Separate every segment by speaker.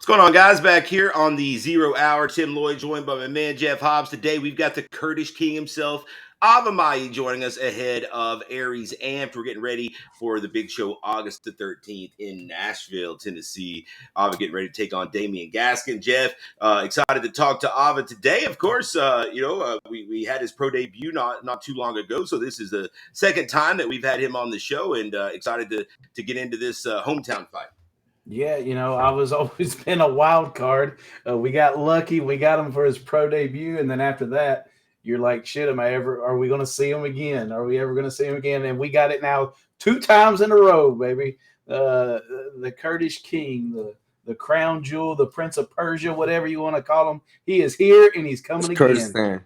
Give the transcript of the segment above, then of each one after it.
Speaker 1: What's going on, guys? Back here on the 0 Hour, Tim Lloyd joined by my man Jeff Hobbs. Today we've got the Kurdish king himself, Ahva Mayi, joining us ahead of Aries Ampd. We're getting ready for the big show August the 13th in Nashville, Tennessee. Ahva getting ready to take on Damion Gaskin. Jeff, excited to talk to Ahva today. Of course, we had his pro debut not too long ago, so this is the second time that we've had him on the show, and excited to get into this hometown fight.
Speaker 2: Yeah, I was always been a wild card. We got lucky. We got him for his pro debut, and then after that, you're like, shit, are we going to see him again? Are we ever going to see him again? And we got it now 2 times in a row, baby. The Kurdish king, the crown jewel, the Prince of Persia, whatever you want to call him. He is here, and he's coming
Speaker 3: It's
Speaker 2: again.
Speaker 3: Kurdistan.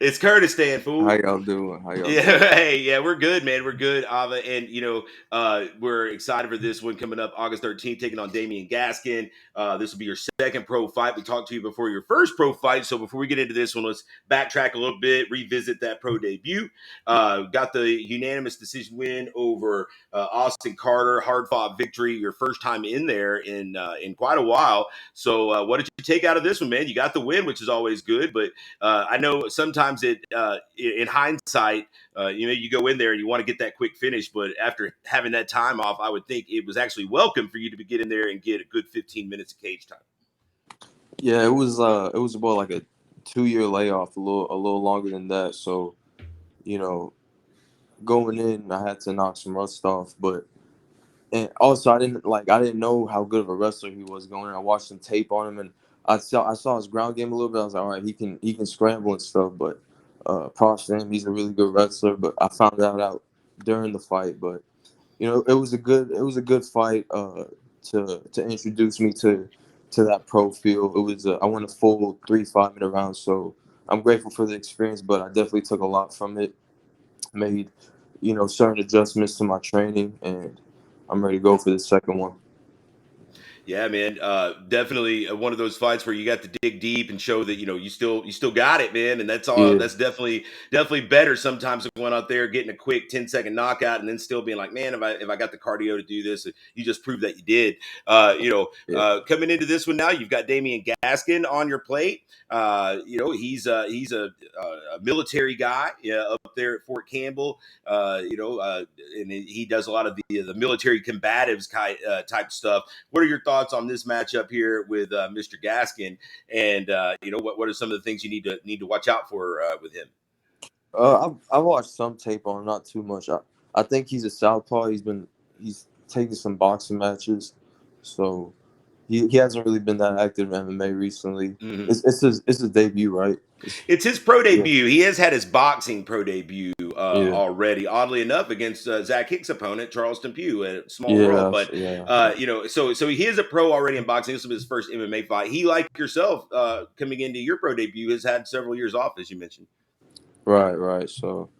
Speaker 1: It's Kurdistan, fool.
Speaker 3: How y'all doing?
Speaker 1: Hey, we're good, man. We're good, Ahva, and we're excited for this one coming up August 13th, taking on Damion Gaskin. This will be your second pro fight. We talked to you before your first pro fight, so before we get into this one, let's backtrack a little bit, revisit that pro debut. Got the unanimous decision win over Austin Carter, hard fought victory. Your first time in there in quite a while. So, what did you take out of this one, man? You got the win, which is always good, but I know sometimes in hindsight, you go in there and you want to get that quick finish, but after having that time off, I would think it was actually welcome for you to get in there and get a good 15 minutes of cage time.
Speaker 3: Yeah, it was about like a 2-year layoff, a little longer than that. So, going in, I had to knock some rust off, and also I didn't know how good of a wrestler he was going in. I watched some tape on him, and I saw his ground game a little bit. I was like, all right, he can scramble and stuff, but props to him. He's a really good wrestler. But I found that out during the fight. But it was a good fight to introduce me to that pro field. It was I won a full 3 5-minute rounds, so I'm grateful for the experience. But I definitely took a lot from it. Made certain adjustments to my training, and I'm ready to go for the second one.
Speaker 1: Yeah, man. Definitely one of those fights where you got to dig deep and show that you still got it, man. And that's all.
Speaker 3: Yeah.
Speaker 1: That's definitely better sometimes than going out there getting a quick 10-second knockout and then still being like, man, if I got the cardio to do this, you just proved that you did. Coming into this one now, you've got Damion Gaskin on your plate. He's a military guy, up there at Fort Campbell. And he does a lot of the military combatives type stuff. What are your thoughts on this matchup here with Mr. Gaskin, and what are some of the things you need to watch out for with him?
Speaker 3: I've watched some tape on him, not too much. I think he's a southpaw. He's taken some boxing matches, so he hasn't really been that active in MMA recently.
Speaker 1: Mm-hmm.
Speaker 3: It's his debut, right?
Speaker 1: It's his pro debut. Yeah. He has had his boxing pro debut already, oddly enough, against Zach Hicks' opponent, Charleston Pugh, at Small World. But, so he is a pro already in boxing. This will be his first MMA fight. He, like yourself, coming into your pro debut, has had several years off, as you mentioned.
Speaker 3: Right. So,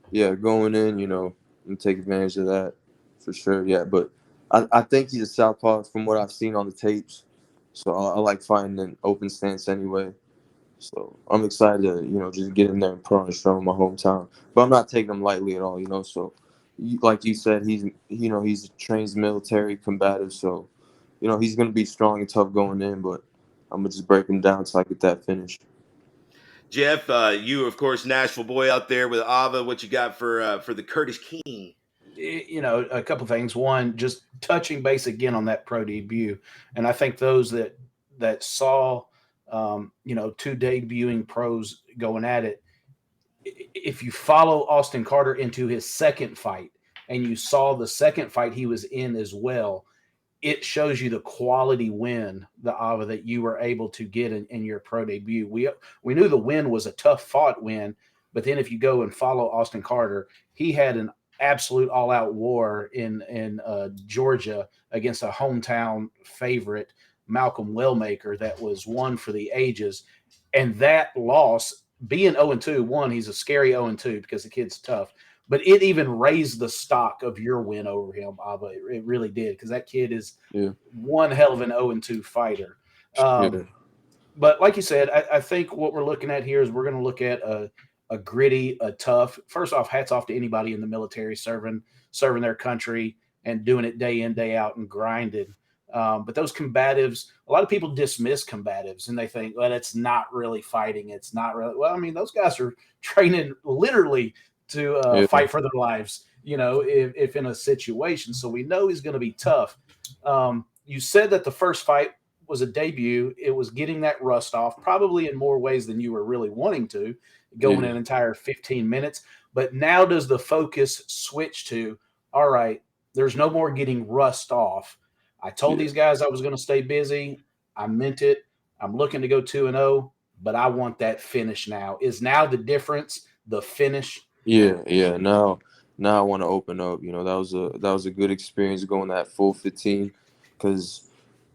Speaker 3: yeah, going in, and take advantage of that for sure. Yeah, but I think he's a southpaw from what I've seen on the tapes. So I like fighting an open stance anyway. So I'm excited to, just get in there and put on a show in my hometown. But I'm not taking him lightly at all, So, like you said, he's trained military combative. So, he's going to be strong and tough going in. But I'm going to just break him down until I get that finish.
Speaker 1: Jeff, you, of course, Nashville boy out there with Ahva. What you got for the Kurdish king?
Speaker 2: A couple things. One, just touching base again on that pro debut. And I think those that saw – two debuting pros going at it. If you follow Austin Carter into his second fight and you saw the second fight he was in as well, it shows you the quality win, the Ahva, that you were able to get in your pro debut. We knew the win was a tough fought win, but then if you go and follow Austin Carter, he had an absolute all-out war in Georgia against a hometown favorite, Malcolm Wellmaker that was one for the ages. And that loss, being 0-2, one, he's a scary 0-2 because the kid's tough. But it even raised the stock of your win over him, Abba. It really did, because that kid is one hell of an 0-2 fighter. But like you said, I think what we're looking at here is we're going to look at a gritty, a tough. First off, hats off to anybody in the military serving their country and doing it day in, day out and grinding. But those combatives, a lot of people dismiss combatives and they think, well, it's not really fighting. It's not really. Well, I mean, those guys are training literally to fight for their lives, if in a situation. So we know he's going to be tough. You said that the first fight was a debut. It was getting that rust off, probably in more ways than you were really wanting to, going an entire 15 minutes. But now does the focus switch to, all right, there's no more getting rust off. I told these guys I was going to stay busy. I meant it. I'm looking to go 2-0, but I want that finish now. Is now the difference the finish?
Speaker 3: Yeah. Now I want to open up. That was a good experience going that full 15, because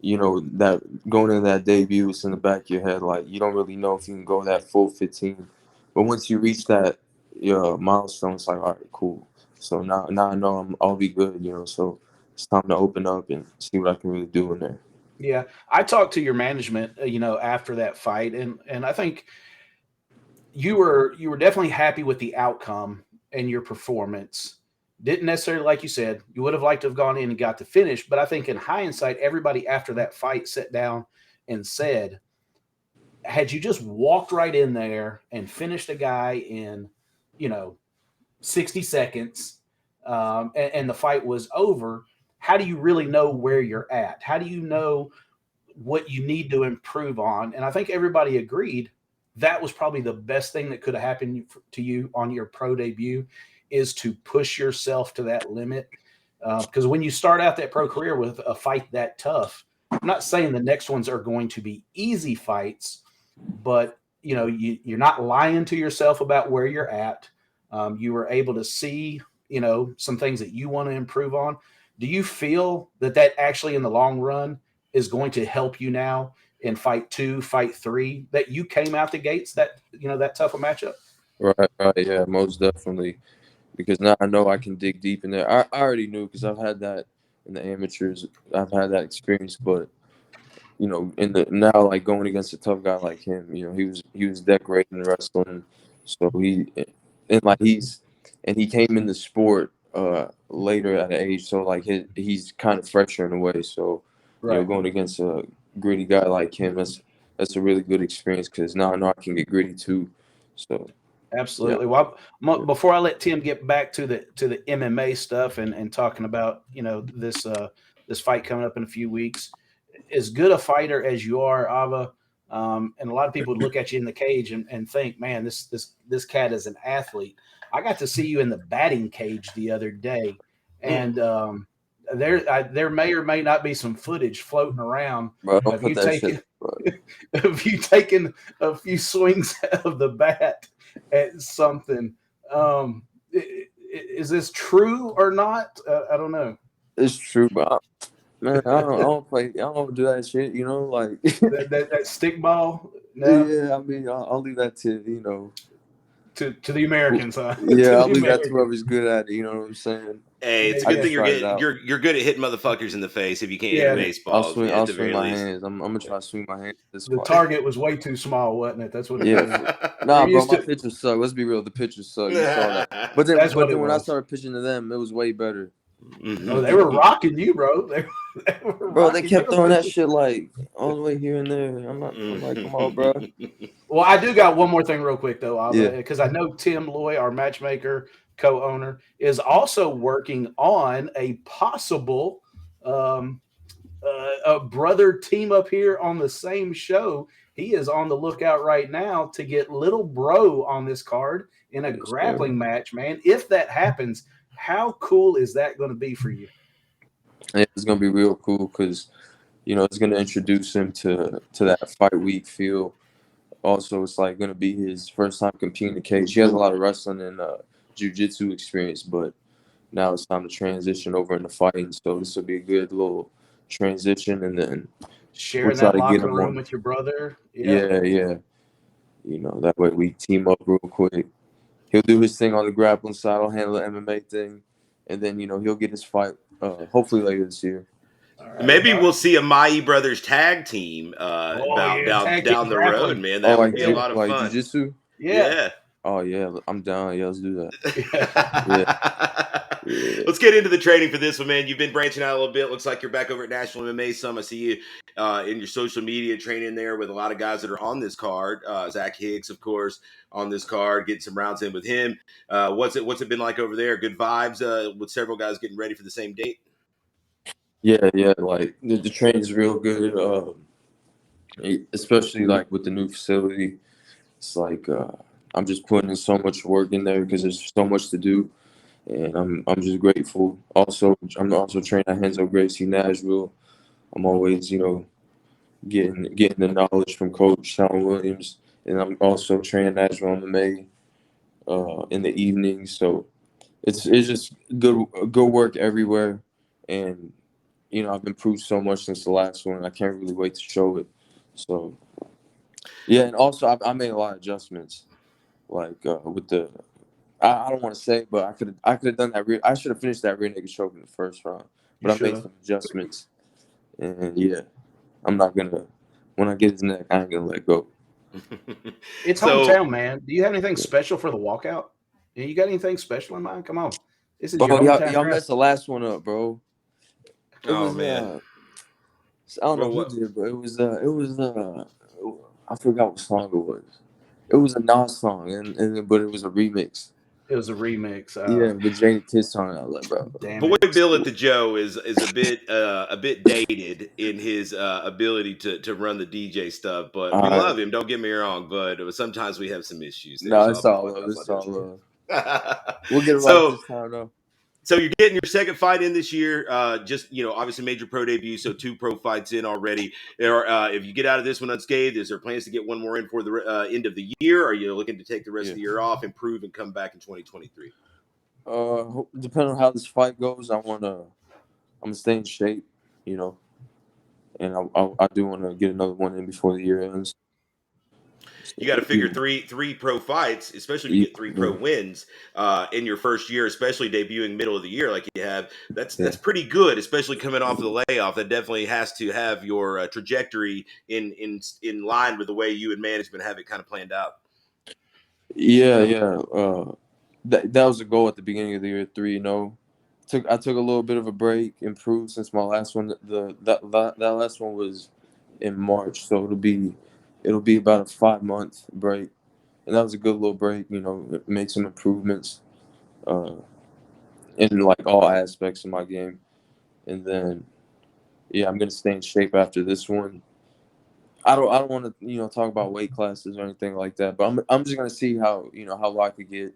Speaker 3: that going into that debut, it's in the back of your head, like you don't really know if you can go that full 15. But once you reach that milestone, it's like, all right, cool. So now I know I'll be good. So it's time to open up and see what I can really do in there.
Speaker 2: Yeah, I talked to your management, after that fight, and I think you were definitely happy with the outcome and your performance. Didn't necessarily, like you said, you would have liked to have gone in and got to finish, but I think in hindsight, everybody after that fight sat down and said, had you just walked right in there and finished a guy in, 60 seconds, and the fight was over, how do you really know where you're at? How do you know what you need to improve on? And I think everybody agreed that was probably the best thing that could have happened to you on your pro debut, is to push yourself to that limit. Because when you start out that pro career with a fight that tough, I'm not saying the next ones are going to be easy fights, but you're not lying to yourself about where you're at. You were able to see, some things that you want to improve on. Do you feel that actually in the long run is going to help you now in fight 2, fight 3, that you came out the gates that tough a matchup?
Speaker 3: Right, yeah, most definitely. Because now I know I can dig deep in there. I already knew, because I've had that in the amateurs. I've had that experience, but now, like, going against a tough guy like him, he was decorated in wrestling, so he came in the sport later at an age, so like he's kind of fresher in a way. So going against a gritty guy like him, that's a really good experience, because now I know I can get gritty too. So
Speaker 2: absolutely. Yeah. Well, before I let Tim get back to the MMA stuff and talking about this fight coming up in a few weeks, as good a fighter as you are, Ava, and a lot of people would look at you in the cage and think, man, this cat is an athlete. I got to see you in the batting cage the other day, and there may or may not be some footage floating around of you taking a few swings of the bat at something. Is this true or not? I don't know.
Speaker 3: It's true, but man, I don't play. I don't do that shit. Like
Speaker 2: that stick ball. No?
Speaker 3: Yeah, I mean, I'll leave that to
Speaker 2: to the Americans, huh?
Speaker 3: Yeah, I'll leave that to whoever's good at it. You know what I'm saying?
Speaker 1: Hey, it's a good thing you're good at hitting motherfuckers in the face if you can't hit baseballs.
Speaker 3: I'll swing my hands. I'm gonna try to swing my hands.
Speaker 2: The target was way too small, wasn't it? That's what it was.
Speaker 3: Nah, bro, my pitchers suck. Let's be real, the pitchers suck. You saw that. But then when I started pitching to them, it was way better.
Speaker 2: Oh, they were rocking you, bro.
Speaker 3: They kept throwing that shit like all the way here and there. I'm like, come on, bro.
Speaker 2: Well, I do got one more thing real quick though, because I know Tim Loy, our matchmaker, co-owner, is also working on a possible a brother team up here on the same show. He is on the lookout right now to get Little Bro on this card in a grappling match, man. If that happens, how cool is that going to be for you?
Speaker 3: It's going to be real cool, because, it's going to introduce him to that fight week feel. Also, it's like going to be his first time competing in the cage. He has a lot of wrestling and jiu-jitsu experience, but now it's time to transition over into fighting. So this will be a good little transition, and then
Speaker 2: Sharing
Speaker 3: try
Speaker 2: that
Speaker 3: to get
Speaker 2: locker
Speaker 3: him
Speaker 2: room
Speaker 3: on.
Speaker 2: with your brother.
Speaker 3: Yeah, yeah. That way we team up real quick. He'll do his thing on the grappling side. I'll handle the MMA thing, and then he'll get his fight hopefully later this year.
Speaker 2: All right.
Speaker 1: Maybe we'll see a Mayi brothers tag team
Speaker 2: Oh
Speaker 1: about
Speaker 2: yeah, tag team
Speaker 1: down the road,
Speaker 2: grappling.
Speaker 1: man.
Speaker 3: Oh,
Speaker 1: That would be a lot of
Speaker 3: like
Speaker 1: fun.
Speaker 3: jujitsu.
Speaker 2: Yeah.
Speaker 1: Yeah.
Speaker 3: Oh yeah, I'm down. Yeah, let's do that.
Speaker 2: Yeah.
Speaker 3: Yeah.
Speaker 1: Let's get into the training for this one, man. You've been branching out a little bit. Looks like you're back over at National MMA Some. I see you in your social media training there with a lot of guys that are on this card. Zach Hicks, of course, on this card, getting some rounds in with him. What's it been like over there? Good vibes with several guys getting ready for the same date?
Speaker 3: Yeah, yeah. Like the train is real good. Especially like with the new facility. It's like I'm just putting in so much work in there because there's so much to do, and I'm just grateful. Also, I'm also training at Henzo Gracie Nashville. I'm always getting the knowledge from Coach Sean Williams, and I'm also training Nashville MMA in the evenings. So it's just good work everywhere, and I've improved so much since the last one. I can't really wait to show it. So yeah, and also I made a lot of adjustments, like with the. I don't want to say, but I could have done that. I should have finished that rear naked choke in the first round,
Speaker 2: You
Speaker 3: but I
Speaker 2: should
Speaker 3: made
Speaker 2: have.
Speaker 3: some adjustments, and yeah, I'm not gonna. When I get his neck, I ain't gonna let go.
Speaker 2: It's
Speaker 1: So,
Speaker 2: hometown, man. Do you have anything special for the walkout? You got anything special in mind? Come on. This is your
Speaker 3: Oh,
Speaker 2: hometown
Speaker 3: y'all
Speaker 2: crowd.
Speaker 3: messed the last one up, bro. It
Speaker 1: oh
Speaker 3: was
Speaker 1: man,
Speaker 3: I don't know
Speaker 1: well,
Speaker 3: who
Speaker 1: what?
Speaker 3: did, but it was I forgot what song it was. It was a Nas song, but it was a remix.
Speaker 2: It was a remix.
Speaker 3: Yeah, with Jada Kiss on it. I was like, bro.
Speaker 2: Damn
Speaker 1: Boy
Speaker 2: it.
Speaker 1: Bill at the Joe is a bit dated in his ability to run the DJ stuff, but we
Speaker 3: All
Speaker 1: love
Speaker 3: right.
Speaker 1: him. Don't get me wrong, but sometimes we have some issues there,
Speaker 3: No,
Speaker 1: so I
Speaker 3: it's all
Speaker 1: apologize.
Speaker 3: love. It's all love. We'll
Speaker 1: My
Speaker 3: get it right
Speaker 1: so
Speaker 3: this time, though.
Speaker 1: so you're getting your second fight in this year. Just obviously made your pro debut, so 2 pro fights in already. If you get out of this one unscathed, is there plans to get one more in for the end of the year? Are you looking to take the rest
Speaker 3: Yeah.
Speaker 1: of the year off, improve, and come back in 2023?
Speaker 3: Depending on how this fight goes, I'm gonna stay in shape, you know, and I do want to get another one in before the year ends.
Speaker 1: You got to
Speaker 3: So,
Speaker 1: figure three pro fights, especially if you
Speaker 3: yeah,
Speaker 1: get 3 pro
Speaker 3: yeah,
Speaker 1: wins in your first year, especially debuting middle of the year like you have.
Speaker 3: yeah.
Speaker 1: That's pretty good, especially coming off of the layoff. That definitely has to have your trajectory in line with the way you and management have it kind of planned out.
Speaker 3: Yeah, yeah. That was a goal at the beginning of the year. 3-0. I took a little bit of a break, improved since my last one. That last one was in March, so it'll be about a 5-month break, and that was a good little break. Make some improvements in like all aspects of my game, and then yeah, I'm gonna stay in shape after this one. I don't want to talk about weight classes or anything like that, but I'm just gonna see how low I could get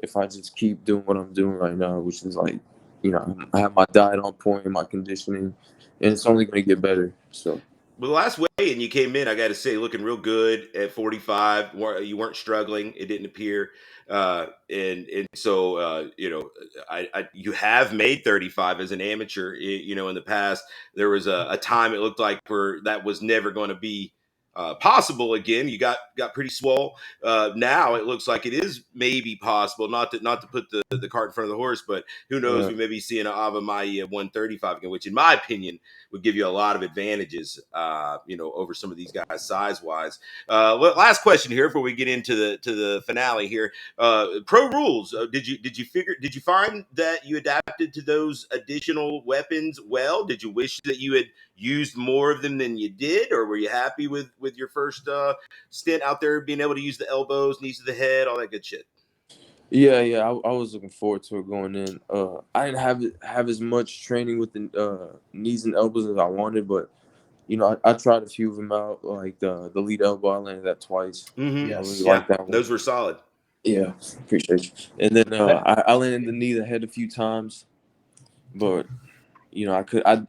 Speaker 3: if I just keep doing what I'm doing right now, which is like, I have my diet on point, my conditioning, and it's only going to get better. So,
Speaker 1: Well, the last weigh-in you came in, I got to say, looking real good at 45. You weren't struggling; it didn't appear. And so you have made 35 as an amateur. In the past there was a time it looked like where that was never going to be possible again. You got pretty swole. Now it looks like it is maybe possible. Not to put the cart in front of the horse, but who knows?
Speaker 3: yeah.
Speaker 1: We may be seeing an Ahva Mayi at 135 again, which in my opinion would give you a lot of advantages, over some of these guys size wise. Last question here before we get into the finale here. Pro rules. Did you find that you adapted to those additional weapons well? Did you wish that you had used more of them than you did, or were you happy with your first stint out there, being able to use the elbows, knees to the head, all that good shit?
Speaker 3: Yeah, yeah. I was looking forward to it going in. I didn't have as much training with the knees and elbows as I wanted, but I tried a few of them out, like the lead elbow. I landed that twice. I really
Speaker 2: Yes.
Speaker 1: Yeah,
Speaker 3: like that one.
Speaker 1: those were solid.
Speaker 3: Yeah, appreciate you. And then
Speaker 2: That,
Speaker 3: I landed the knee to the head a few times, but I've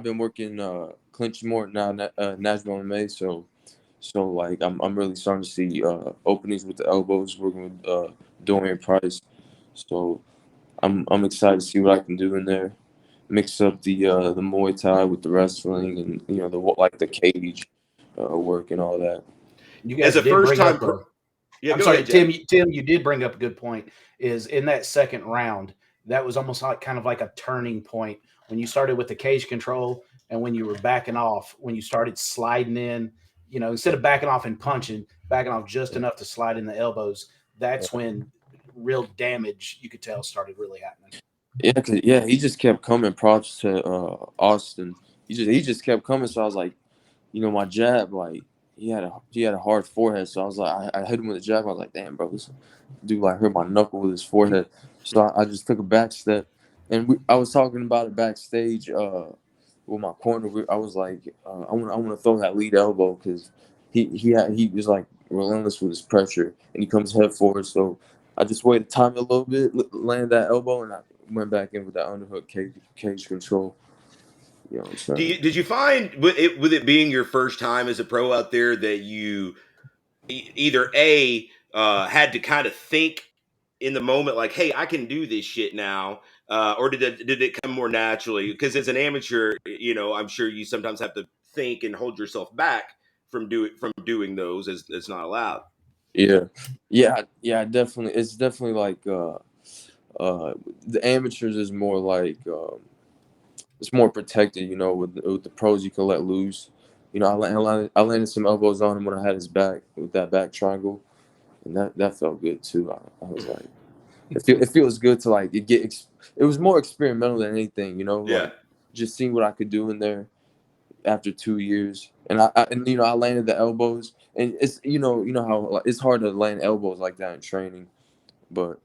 Speaker 3: been working clinch more now, National MMA, so like I'm really starting to see openings with the elbows, working with Dorian Price. So I'm excited to see what I can do in there. mix up the Muay Thai with the wrestling and the cage work and all that.
Speaker 2: You
Speaker 1: As
Speaker 2: guys
Speaker 1: a
Speaker 2: did
Speaker 1: first
Speaker 2: bring
Speaker 1: time,
Speaker 2: up a.
Speaker 1: yeah,
Speaker 2: I'm
Speaker 1: go
Speaker 2: sorry,
Speaker 1: ahead, Jack.
Speaker 2: Tim. You did bring up a good point. Is in that second round, that was almost like kind of like a turning point when you started with the cage control and when you were backing off. When you started sliding in, instead of backing off and punching, backing off just enough to slide in the elbows. That's when real damage you could tell started really happening.
Speaker 3: Yeah, he just kept coming. Props to Austin. He just kept coming. So I was like, my jab, like he had a hard forehead. So I was like, I hit him with a jab. I was like, damn, bro, this dude like hurt my knuckle with his forehead. So I just took a back step, and I was talking about it backstage with my corner. I was like, I want to throw that lead elbow because he was like relentless with his pressure, and he comes head forward. So I just waited time a little bit, landed that elbow, and I went back in with that underhook cage control. You know what I'm saying?
Speaker 1: Did you find with it being your first time as a pro out there that you either had to kind of think in the moment like, hey, I can do this shit now, or did it come more naturally? Because as an amateur, I'm sure you sometimes have to think and hold yourself back from doing those as it's not allowed.
Speaker 3: Yeah, definitely. It's definitely like the amateurs is more like it's more protected. With the pros, you can let loose. I landed some elbows on him when I had his back with that back triangle, and that felt good too. I was like, it feels good to like it was more experimental than anything.
Speaker 1: Yeah.
Speaker 3: Like just seeing what I could do in there after 2 years, and I landed the elbows, and it's how like, it's hard to land elbows like that in training, but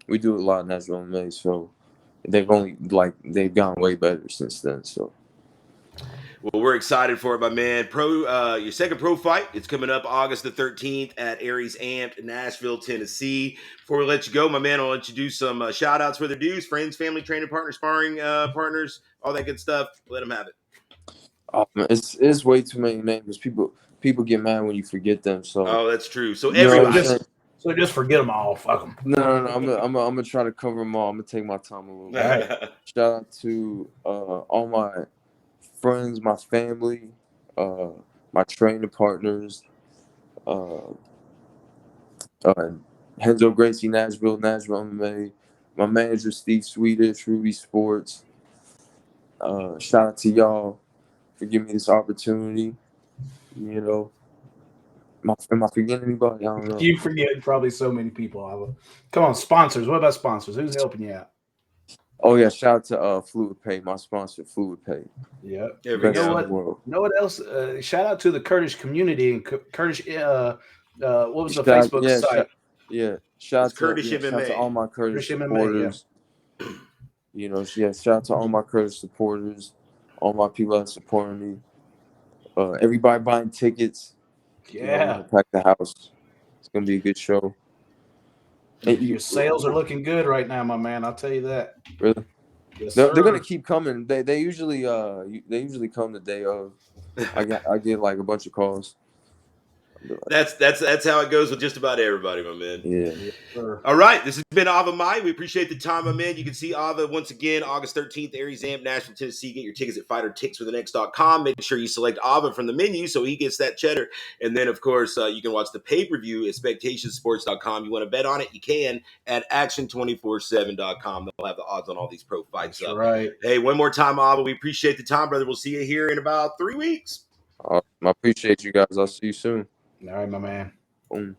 Speaker 3: we do a lot of natural MMA, so they've gone way better since then. So
Speaker 1: Well, we're excited for it, my man. Your second pro fight. It's coming up August the 13th at Aries Ampd, Nashville, Tennessee. Before we let you go, my man, I'll let you do some shout outs for their dues, friends, family, training partners, sparring partners, all that good stuff. Let them have it.
Speaker 3: it's way too many names. People get mad when you forget them. So
Speaker 1: Oh, that's true. So
Speaker 3: you know what I'm
Speaker 1: everybody.
Speaker 3: saying?
Speaker 2: So just forget them all. Fuck them.
Speaker 3: No. I'm gonna try to cover them all. I'm gonna take my time a little bit.
Speaker 2: Right.
Speaker 3: Shout out to all my friends, my family, my training partners, uh, Henzo Gracie, Nashville MMA, my manager Steve Swedish, Ruby Sports. Shout out to y'all for giving me this opportunity. Am I forgetting anybody? I don't know.
Speaker 2: You forget probably so many people. Ahva. Come on, sponsors. What about sponsors? Who's helping you out?
Speaker 3: Oh yeah, shout out to Fluid Pay, my sponsor, Fluid Pay.
Speaker 2: Yep.
Speaker 1: There we
Speaker 3: Best
Speaker 2: You know
Speaker 1: go.
Speaker 3: in
Speaker 2: what?
Speaker 3: the world.
Speaker 2: You know what else? Shout out to the Kurdish community and Kurdish. What was the
Speaker 3: Shout
Speaker 2: Facebook site?
Speaker 3: Shout
Speaker 1: It's
Speaker 3: out
Speaker 1: Kurdish
Speaker 3: to
Speaker 1: MMA.
Speaker 3: all my Kurdish
Speaker 2: Kurdish MMA. Yeah.
Speaker 3: supporters. Shout out to all my Kurdish supporters, all my people that supporting me. Everybody buying tickets. We're
Speaker 2: Yeah.
Speaker 3: gonna pack the house. It's gonna be a good show.
Speaker 2: Your sales are looking good right now, my man. I'll tell you that.
Speaker 3: Really?
Speaker 2: Yes,
Speaker 3: They're
Speaker 2: sir.
Speaker 3: gonna keep coming. They usually come the day of. I get like a bunch of calls.
Speaker 1: That's how it goes with just about everybody, my man.
Speaker 3: Yeah.
Speaker 2: Yes, sir.
Speaker 1: All right, this has been Ahva Mayi. We appreciate the time, my man. You can see Ahva once again, August 13th, Aries Ampd, Nashville, Tennessee. Get your tickets at fighterticksforthenext.com. Make sure you select Ahva from the menu so he gets that cheddar. And then, of course, you can watch the pay-per-view at spectationsports.com. You want to bet on it? You can at action247.com. They'll have the odds on all these pro fights
Speaker 2: That's
Speaker 1: up.
Speaker 2: right.
Speaker 1: Hey, one more time, Ahva. We appreciate the time, brother. We'll see you here in about 3 weeks.
Speaker 3: I appreciate you guys. I'll see you soon.
Speaker 2: All right, my man.
Speaker 3: Boom.